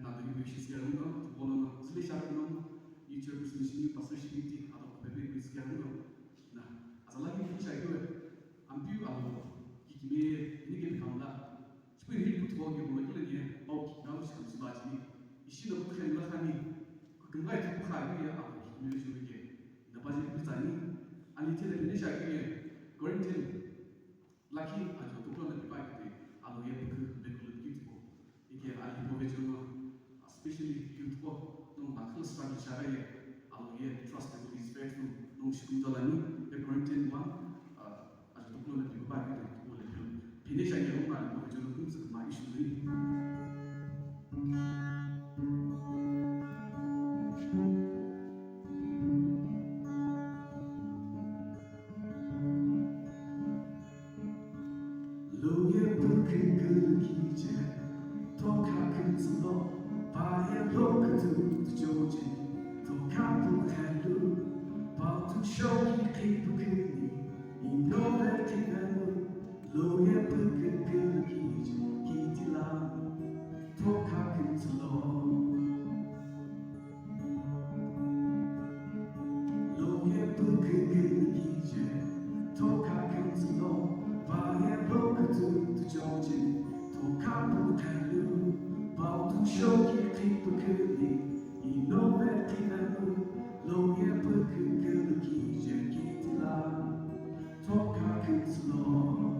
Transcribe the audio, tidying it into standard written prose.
나도 이거 시스게하는 거, 보는 슬리샤는 거, 유튜브 스미싱이 파스시티 아도 베베 시스게하는 거, 나 아살라기 피차이도 암피우 아도 기기메 이게 감라, 스페인 힐부터 거기 보면 이런 나도 시스템 맞지, 이시도 그냥 나가니 그거에 더 파이야 아도 기기메 주게, 나빠지 비싸니 알리테레 피차이게 거린텔 laki ajo tuklo na pipa kete alo ye buk bekul kitko ike ali povejono especially kitko no makhl struggle chare alo ye trust that is faithful no shkundalani the content one ajo tuklo na pipa kete tuklo le pinesha ye no ali povejono kumsa ma issue ni Loye bugün gece toka kızılo Baye lokatu tujoji toka bu helu Batu shoki klipu kuni Inove kinemu Loye bugün gece gitila toka kızılo Loye bugün gece toka kızılo Baye lokatu tujoji toka bu helu Batu shoki klipu kuni Inove kinemu Loye bugün gece gitila toka kızılo